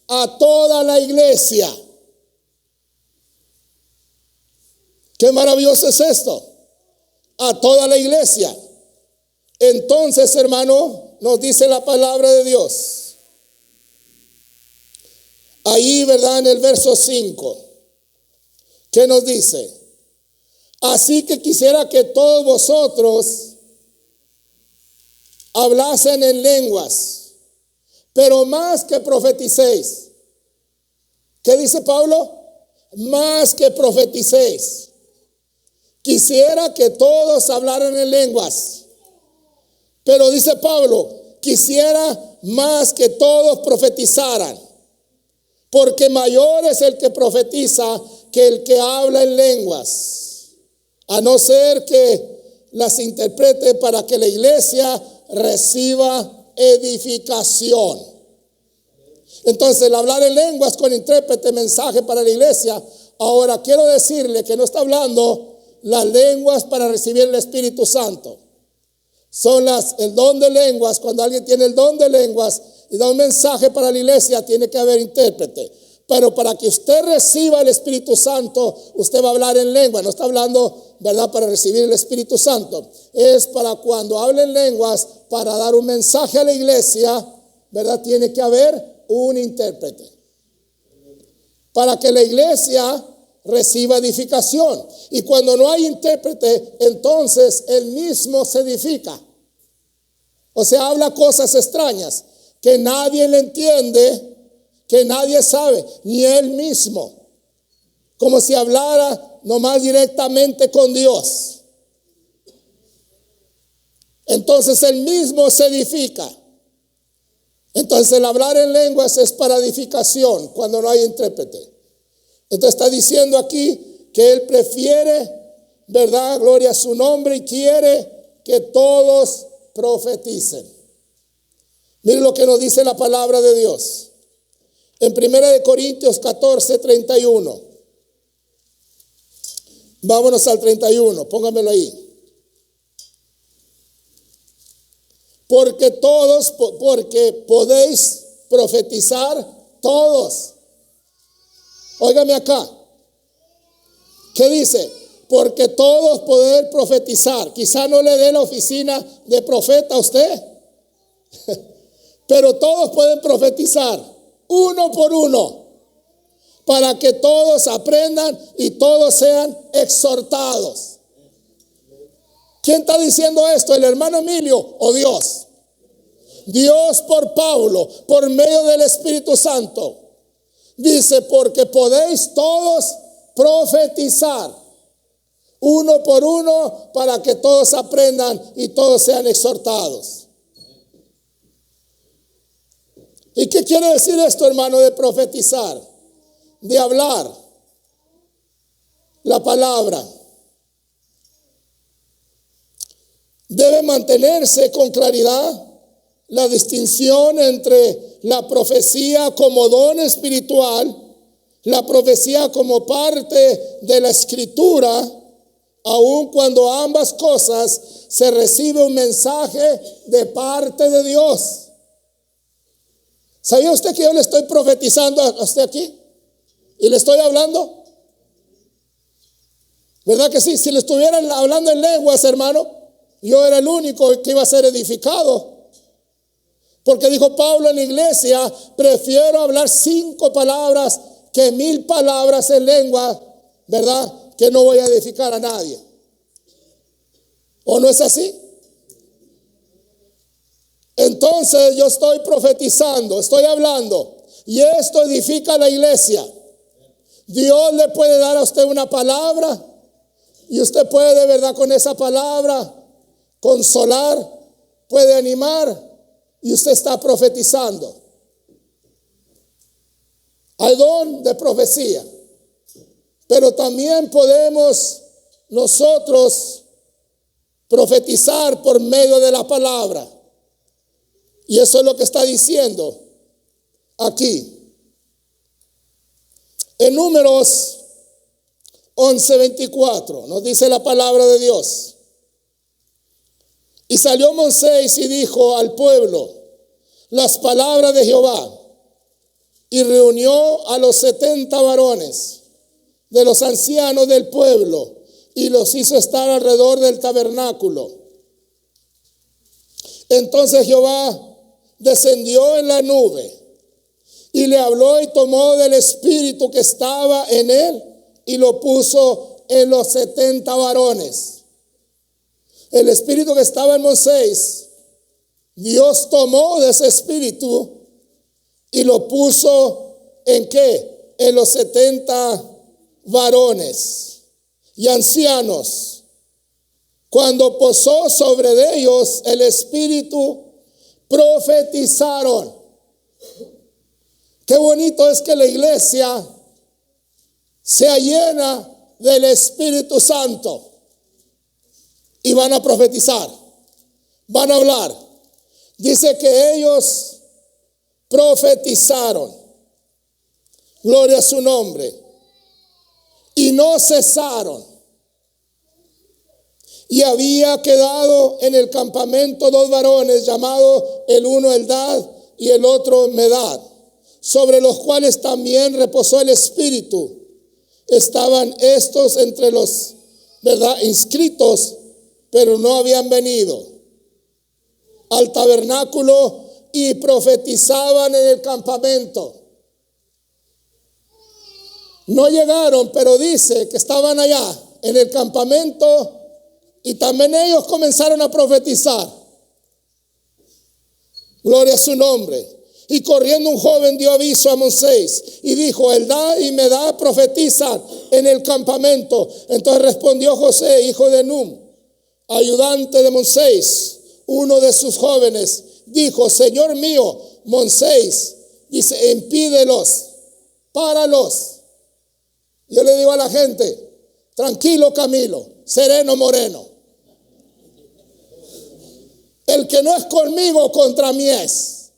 a toda la iglesia. Qué maravilloso es esto. A toda la iglesia. Entonces, hermano, nos dice la palabra de Dios. Ahí, ¿verdad? En el verso 5. ¿Qué nos dice? Así que quisiera que todos vosotros hablasen en lenguas, pero más que profeticéis. ¿Qué dice Pablo? Más que profeticéis. Quisiera que todos hablaran en lenguas. Pero dice Pablo, quisiera más que todos profetizaran. Porque mayor es el que profetiza que el que habla en lenguas. A no ser que las interprete para que la iglesia reciba edificación. Entonces el hablar en lenguas con intérprete, mensaje para la iglesia. Ahora quiero decirle que no está hablando las lenguas para recibir el Espíritu Santo. Son el don de lenguas. Cuando alguien tiene el don de lenguas y da un mensaje para la iglesia, tiene que haber intérprete. Pero para que usted reciba el Espíritu Santo, usted va a hablar en lengua. No está hablando, ¿verdad?, para recibir el Espíritu Santo. Es para cuando hable en lenguas, para dar un mensaje a la iglesia, ¿verdad? Tiene que haber un intérprete. Para que la iglesia reciba edificación. Y cuando no hay intérprete, entonces él mismo se edifica. O sea, habla cosas extrañas que nadie le entiende, que nadie sabe, ni él mismo. Como si hablara nomás directamente con Dios. Entonces él mismo se edifica. Entonces el hablar en lenguas es para edificación cuando no hay intérprete. Entonces está diciendo aquí que él prefiere, ¿verdad? Gloria a su nombre, y quiere que todos profeticen. Miren lo que nos dice la palabra de Dios. En 1 Corintios 14:31. Vámonos al 31, póngamelo ahí. Porque podéis profetizar todos. Óigame acá. ¿Qué dice? Porque todos podéis profetizar. Quizá no le dé la oficina de profeta a usted, pero todos pueden profetizar, uno por uno, para que todos aprendan y todos sean exhortados. ¿Quién está diciendo esto? ¿El hermano Emilio o Dios? Dios por Pablo, por medio del Espíritu Santo. Dice, porque podéis todos profetizar, uno por uno, para que todos aprendan y todos sean exhortados. ¿Y qué quiere decir esto, hermano, de profetizar? De hablar la palabra. Debe mantenerse con claridad la distinción entre la profecía como don espiritual, la profecía como parte de la escritura, aun cuando ambas cosas se recibe un mensaje de parte de Dios. ¿Sabía usted que yo le estoy profetizando a usted aquí? ¿Y le estoy hablando? ¿Verdad que sí? Si le estuvieran hablando en lenguas, hermano, yo era el único que iba a ser edificado. Porque dijo Pablo en la iglesia, prefiero hablar 5 palabras que 1000 palabras en lengua, ¿verdad? Que no voy a edificar a nadie. ¿O no es así? Entonces yo estoy profetizando, estoy hablando, y esto edifica a la iglesia. Dios le puede dar a usted una palabra y usted puede, de verdad, con esa palabra consolar, puede animar, y usted está profetizando. Hay don de profecía, pero también podemos nosotros profetizar por medio de la palabra. Y eso es lo que está diciendo aquí. En Números 11:24 nos dice la palabra de Dios. Y salió Moisés y dijo al pueblo las palabras de Jehová, y reunió a los 70 varones de los ancianos del pueblo y los hizo estar alrededor del tabernáculo. Entonces Jehová descendió en la nube y le habló, y tomó del espíritu que estaba en él y lo puso en los 70 varones. El espíritu que estaba en Moisés, Dios tomó de ese espíritu y lo puso ¿en qué? En los 70 varones y ancianos. Cuando posó sobre ellos el espíritu, profetizaron. Qué bonito es que la iglesia sea llena del Espíritu Santo. Y van a profetizar, van a hablar. Dice que ellos profetizaron. Gloria a su nombre. Y no cesaron. Y había quedado en el campamento 2 varones, llamados el uno Eldad y el otro Medad, sobre los cuales también reposó el Espíritu. Estaban estos entre los, ¿verdad?, inscritos, pero no habían venido al tabernáculo y profetizaban en el campamento. No llegaron, pero dice que estaban allá en el campamento y también ellos comenzaron a profetizar. Gloria a su nombre. Y corriendo un joven dio aviso a Moisés y dijo, Eldad y Medad profetizan en el campamento. Entonces respondió José, hijo de Num, ayudante de Moisés, uno de sus jóvenes, dijo, Señor mío, Moisés, dice, impídelos, páralos. Yo le digo a la gente, tranquilo Camilo, sereno Moreno. El que no es conmigo, contra mí es.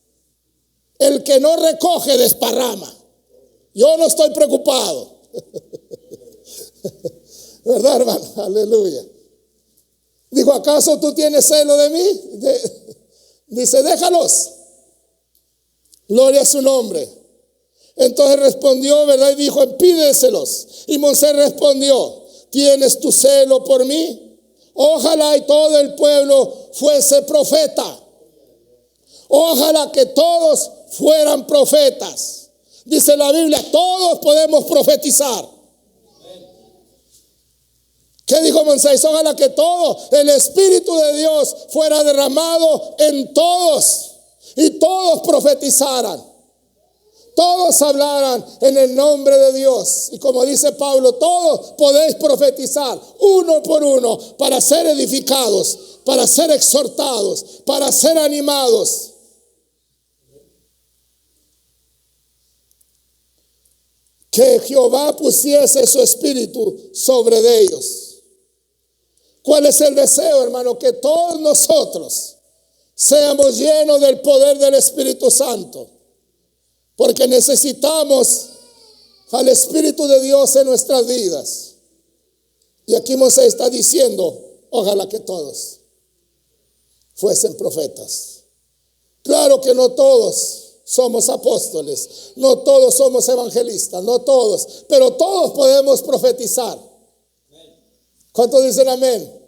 El que no recoge, desparrama. Yo no estoy preocupado. ¿Verdad, hermano? Aleluya. Dijo, ¿acaso tú tienes celo de mí? Dice, déjalos. Gloria a su nombre. Entonces respondió, ¿verdad? Y dijo, pídeselos. Y Moisés respondió, ¿tienes tu celo por mí? Ojalá y todo el pueblo fuese profeta. Ojalá que todos fueran profetas. Dice la Biblia, todos podemos profetizar. ¿Qué dijo Moisés? Ojalá que todo el Espíritu de Dios fuera derramado en todos y todos profetizaran. Todos hablaran en el nombre de Dios. Y como dice Pablo, todos podéis profetizar uno por uno para ser edificados, para ser exhortados, para ser animados. Que Jehová pusiese su espíritu sobre ellos. ¿Cuál es el deseo, hermano? Que todos nosotros seamos llenos del poder del Espíritu Santo. Porque necesitamos al Espíritu de Dios en nuestras vidas. Y aquí Moisés está diciendo, ojalá que todos fuesen profetas. Claro que no todos somos apóstoles, no todos somos evangelistas, no todos, pero todos podemos profetizar. ¿Cuántos dicen amén?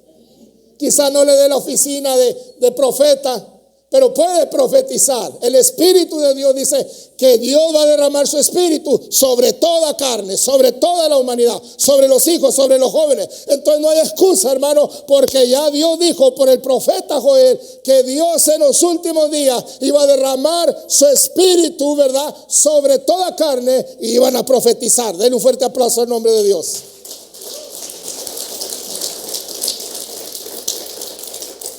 Quizá no le dé la oficina de profeta, pero puede profetizar. El Espíritu de Dios dice que Dios va a derramar su Espíritu sobre toda carne, sobre toda la humanidad, sobre los hijos, sobre los jóvenes. Entonces no hay excusa, hermano, porque ya Dios dijo por el profeta Joel que Dios en los últimos días iba a derramar su Espíritu, ¿verdad?, sobre toda carne, y iban a profetizar. Denle un fuerte aplauso al nombre de Dios.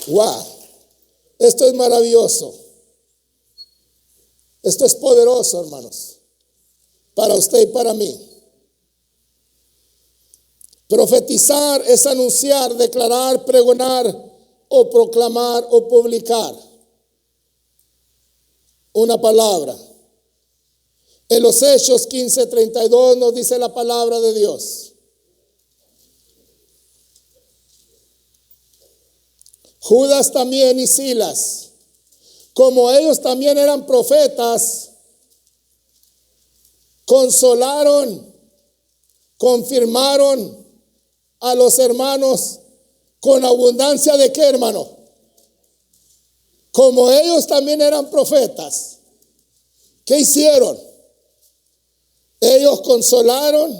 Wow. Esto es maravilloso. Esto es poderoso, hermanos, para usted y para mí. Profetizar es anunciar, declarar, pregonar o proclamar o publicar una palabra. En los Hechos 15:32 nos dice la palabra de Dios. Judas también y Silas, como ellos también eran profetas, consolaron, confirmaron a los hermanos con abundancia de ¿qué, hermano? Como ellos también eran profetas, ¿qué hicieron? Ellos consolaron,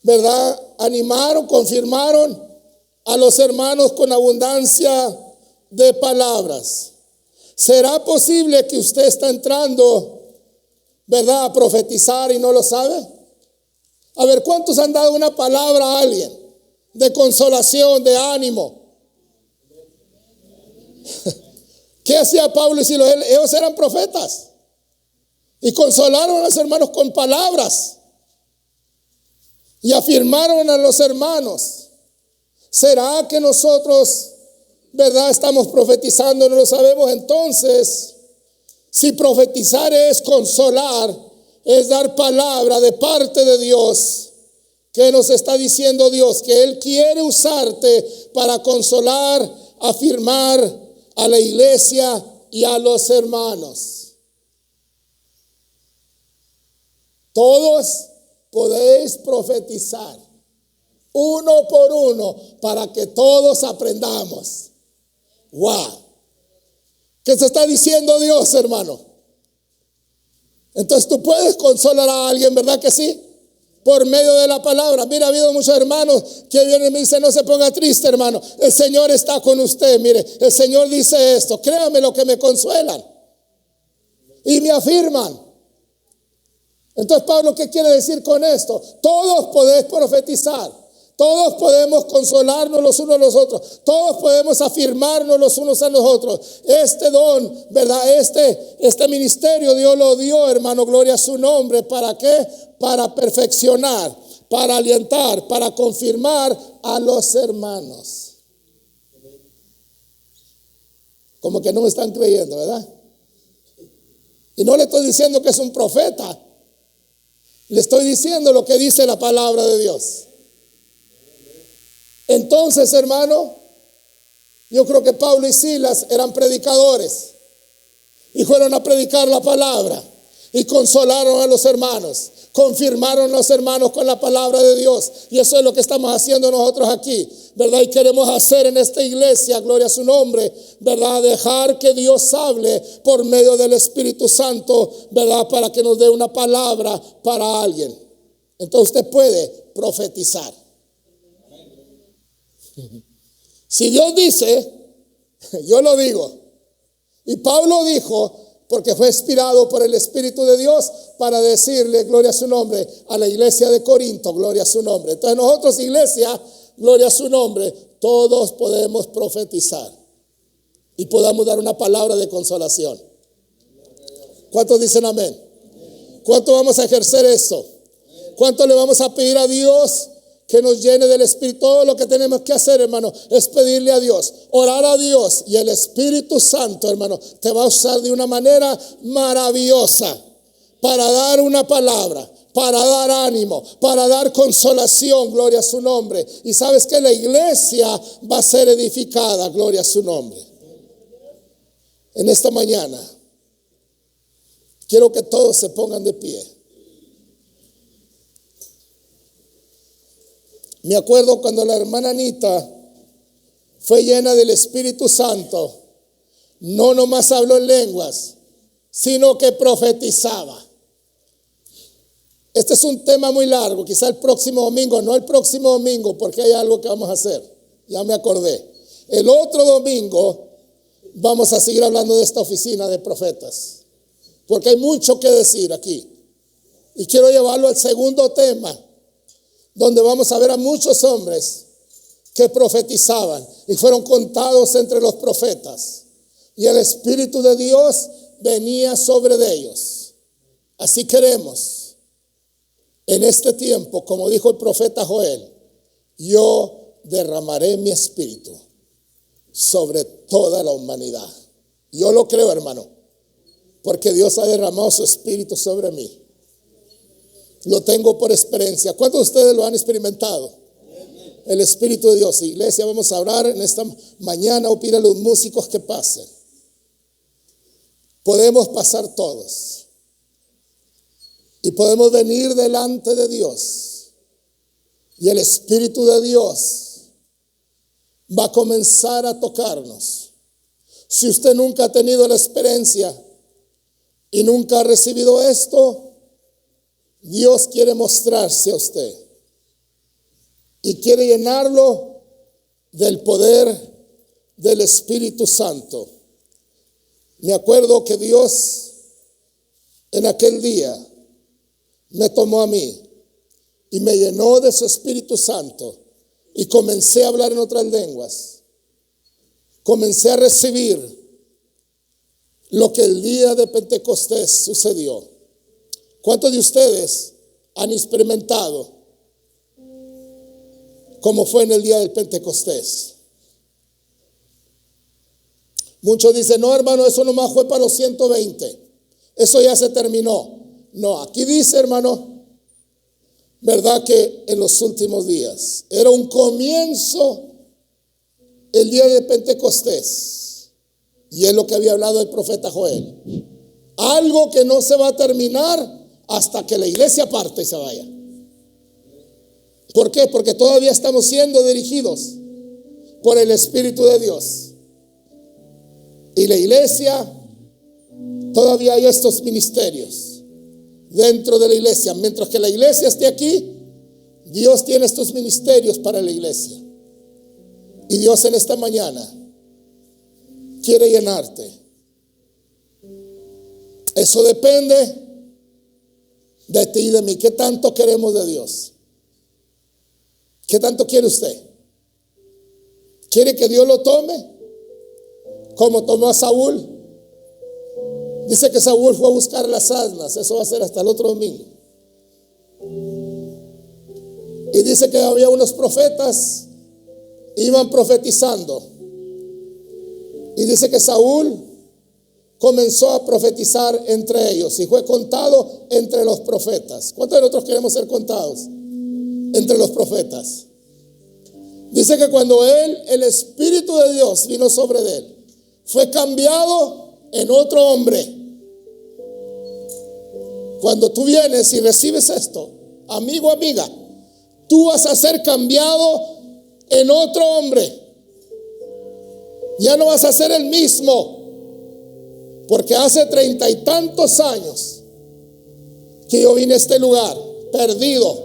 ¿verdad? Animaron, confirmaron a los hermanos con abundancia de palabras. ¿Será posible que usted está entrando, ¿verdad?, a profetizar y no lo sabe? A ver, ¿cuántos han dado una palabra a alguien de consolación, de ánimo? ¿Qué hacía Pablo y Silas? Ellos eran profetas y consolaron a los hermanos con palabras y afirmaron a los hermanos. ¿Será que nosotros, verdad, estamos profetizando? No lo sabemos. Entonces, si profetizar es consolar, es dar palabra de parte de Dios, ¿qué nos está diciendo Dios? Que Él quiere usarte para consolar, afirmar a la iglesia y a los hermanos. Todos podéis profetizar, uno por uno, para que todos aprendamos. Wow. ¿Qué se está diciendo Dios, hermano? Entonces tú puedes consolar a alguien, ¿verdad que sí? Por medio de la palabra. Mira, ha habido muchos hermanos que vienen y me dicen, no se ponga triste, hermano, el Señor está con usted. Mire, el Señor dice esto, créame, lo que me consuelan y me afirman. Entonces Pablo, ¿qué quiere decir con esto? Todos podéis profetizar. Todos podemos consolarnos los unos a los otros. Todos podemos afirmarnos los unos a los otros. Este don, ¿verdad? Este ministerio Dios lo dio, hermano, gloria a su nombre. ¿Para qué? Para perfeccionar, para alientar, para confirmar a los hermanos. Como que no me están creyendo, ¿verdad? Y no le estoy diciendo que es un profeta. Le estoy diciendo lo que dice la palabra de Dios. Entonces, hermano, yo creo que Pablo y Silas eran predicadores y fueron a predicar la palabra y consolaron a los hermanos, confirmaron a los hermanos con la palabra de Dios. Y eso es lo que estamos haciendo nosotros aquí, ¿verdad? Y queremos hacer en esta iglesia, gloria a su nombre, ¿verdad? Dejar que Dios hable por medio del Espíritu Santo, ¿verdad? Para que nos dé una palabra para alguien. Entonces usted puede profetizar. Si Dios dice, yo lo digo. Y Pablo dijo, porque fue inspirado por el Espíritu de Dios para decirle, gloria a su nombre, a la iglesia de Corinto, gloria a su nombre. Entonces nosotros, iglesia, gloria a su nombre, todos podemos profetizar y podamos dar una palabra de consolación. ¿Cuántos dicen amén? ¿Cuánto vamos a ejercer esto? ¿Cuánto le vamos a pedir a Dios que nos llene del Espíritu? Todo lo que tenemos que hacer, hermano, es pedirle a Dios, orar a Dios, y el Espíritu Santo, hermano, te va a usar de una manera maravillosa para dar una palabra, para dar ánimo, para dar consolación, gloria a su nombre. Y sabes que la iglesia va a ser edificada, gloria a su nombre. En esta mañana quiero que todos se pongan de pie. Me acuerdo cuando la hermana Anita fue llena del Espíritu Santo, no nomás habló en lenguas, sino que profetizaba. Este es un tema muy largo, quizá el próximo domingo, no el próximo domingo, porque hay algo que vamos a hacer, ya me acordé. El otro domingo vamos a seguir hablando de esta oficina de profetas, porque hay mucho que decir aquí. Y quiero llevarlo al segundo tema, donde vamos a ver a muchos hombres que profetizaban y fueron contados entre los profetas. Y el Espíritu de Dios venía sobre de ellos. Así queremos, en este tiempo, como dijo el profeta Joel, yo derramaré mi espíritu sobre toda la humanidad. Yo lo creo, hermano, porque Dios ha derramado su espíritu sobre mí. Lo tengo por experiencia. ¿Cuántos de ustedes lo han experimentado? El Espíritu de Dios. Iglesia, vamos a orar en esta mañana. O pide a los músicos que pasen. Podemos pasar todos. Y podemos venir delante de Dios. Y el Espíritu de Dios va a comenzar a tocarnos. Si usted nunca ha tenido la experiencia y nunca ha recibido esto, Dios quiere mostrarse a usted y quiere llenarlo del poder del Espíritu Santo. Me acuerdo que Dios en aquel día me tomó a mí y me llenó de su Espíritu Santo y comencé a hablar en otras lenguas. Comencé a recibir lo que el día de Pentecostés sucedió. ¿Cuántos de ustedes han experimentado cómo fue en el día del Pentecostés? Muchos dicen, no, hermano, eso nomás fue para los 120. Eso ya se terminó. No, aquí dice, hermano, verdad que en los últimos días era un comienzo el día de Pentecostés. Y es lo que había hablado el profeta Joel. Algo que no se va a terminar hasta que la iglesia parte y se vaya. ¿Por qué? Porque todavía estamos siendo dirigidos por el Espíritu de Dios. Y la iglesia, todavía hay estos ministerios dentro de la iglesia. Mientras que la iglesia esté aquí, Dios tiene estos ministerios para la iglesia. Y Dios en esta mañana quiere llenarte. Eso depende de ti y de mí. ¿Qué tanto queremos de Dios? ¿Qué tanto quiere usted? ¿Quiere que Dios lo tome? Como tomó a Saúl. Dice que Saúl fue a buscar las asnas. Eso va a ser hasta el otro domingo. Y dice que había unos profetas, iban profetizando. Y dice que Saúl comenzó a profetizar entre ellos y fue contado entre los profetas. ¿Cuántos de nosotros queremos ser contados entre los profetas? Dice que cuando el Espíritu de Dios vino sobre él, fue cambiado en otro hombre. Cuando tú vienes y recibes esto, amigo, amiga, tú vas a ser cambiado en otro hombre. Ya no vas a ser el mismo, porque hace 30 y tantos años que yo vine a este lugar perdido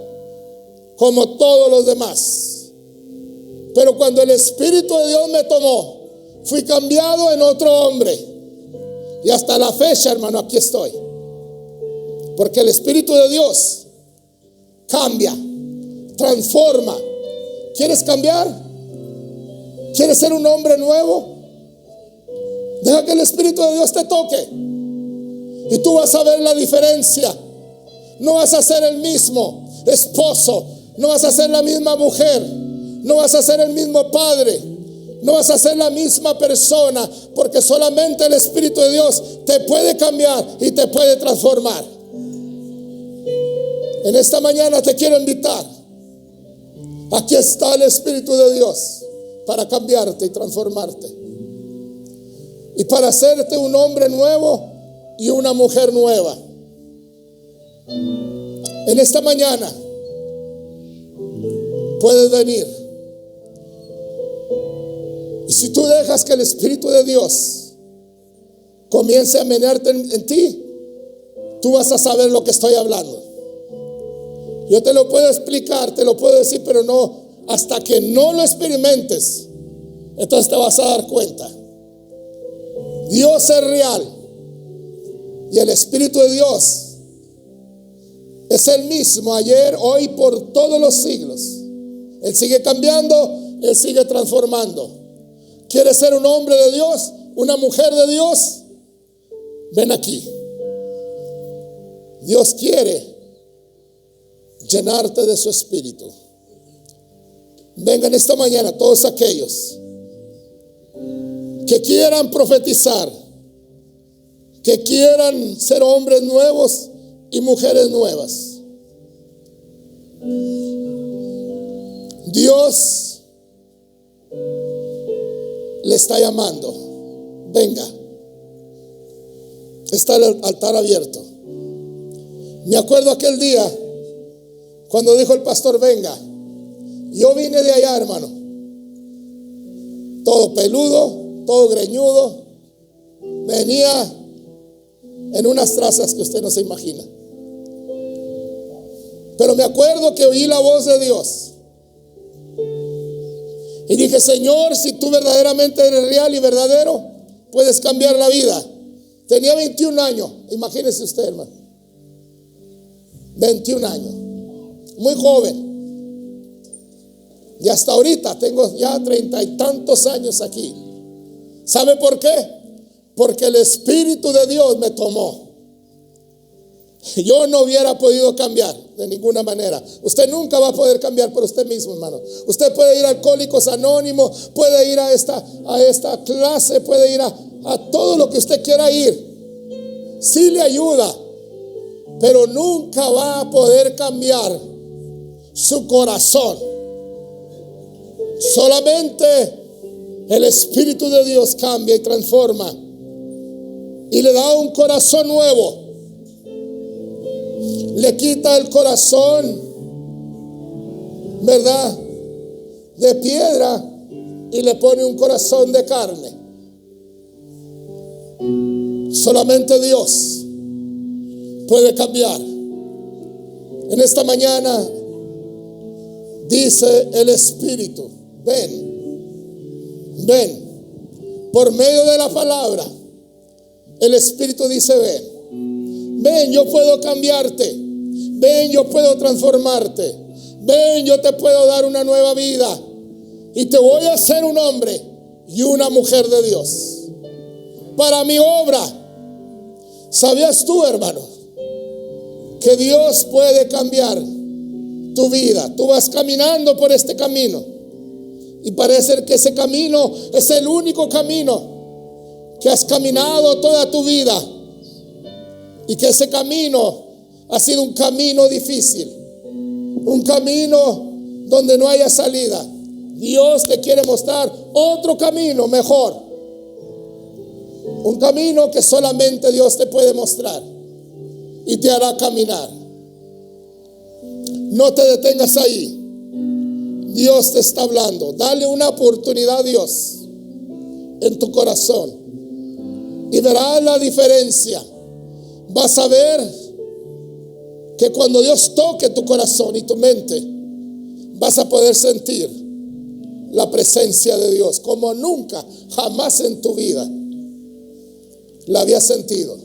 como todos los demás. Pero cuando el Espíritu de Dios me tomó, fui cambiado en otro hombre. Y hasta la fecha, hermano, aquí estoy. Porque el Espíritu de Dios cambia, transforma. ¿Quieres cambiar? ¿Quieres ser un hombre nuevo? Deja que el Espíritu de Dios te toque y tú vas a ver la diferencia. No vas a ser el mismo esposo, no vas a ser la misma mujer, no vas a ser el mismo padre, no vas a ser la misma persona, porque solamente el Espíritu de Dios te puede cambiar y te puede transformar. En esta mañana te quiero invitar. Aquí está el Espíritu de Dios para cambiarte y transformarte, y para hacerte un hombre nuevo y una mujer nueva. En esta mañana puedes venir, y si tú dejas que el Espíritu de Dios comience a menearte en ti, tú vas a saber lo que estoy hablando. Yo te lo puedo explicar, te lo puedo decir, pero no, hasta que no lo experimentes, entonces te vas a dar cuenta. Dios es real y el Espíritu de Dios es el mismo ayer, hoy, por todos los siglos. Él sigue cambiando, Él sigue transformando. ¿Quieres ser un hombre de Dios, una mujer de Dios? Ven aquí. Dios quiere llenarte de su Espíritu. Vengan esta mañana todos aquellos que quieran profetizar, que quieran ser hombres nuevos y mujeres nuevas. Dios le está llamando. Venga. Está el altar abierto. Me acuerdo aquel día cuando dijo el pastor, venga. Yo vine de allá, hermano, todo peludo, todo greñudo. Venía en unas trazas que usted no se imagina. Pero me acuerdo que oí la voz de Dios y dije, Señor, si tú verdaderamente eres real y verdadero, puedes cambiar la vida. Tenía 21 años, imagínese usted, hermano. 21 años, muy joven. Y hasta ahorita tengo ya 30 y tantos años aquí. ¿Sabe por qué? Porque el Espíritu de Dios me tomó. Yo no hubiera podido cambiar de ninguna manera. Usted nunca va a poder cambiar por usted mismo, hermano. Usted puede ir a Alcohólicos Anónimos, puede ir a esta clase, puede ir a todo lo que usted quiera ir. Sí le ayuda, pero nunca va a poder cambiar su corazón. Solamente el Espíritu de Dios cambia y transforma y le da un corazón nuevo. Le quita el corazón, ¿verdad?, de piedra y le pone un corazón de carne. Solamente Dios puede cambiar. En esta mañana dice el Espíritu, ven, ven. Por medio de la palabra, el Espíritu dice, ven, ven, yo puedo cambiarte. Ven, yo puedo transformarte. ven, yo te puedo dar una nueva vida y te voy a hacer un hombre y una mujer de Dios para mi obra. ¿Sabías tú, hermano, que Dios puede cambiar tu vida? Tú vas caminando por este camino y parece que ese camino es el único camino que has caminado toda tu vida, y que ese camino ha sido un camino difícil, un camino donde no haya salida. Dios te quiere mostrar otro camino mejor, un camino que solamente Dios te puede mostrar y te hará caminar. No te detengas ahí. Dios te está hablando. Dale una oportunidad a Dios en tu corazón y verás la diferencia. Vas a ver que cuando Dios toque tu corazón y tu mente, vas a poder sentir la presencia de Dios como nunca, jamás en tu vida la habías sentido.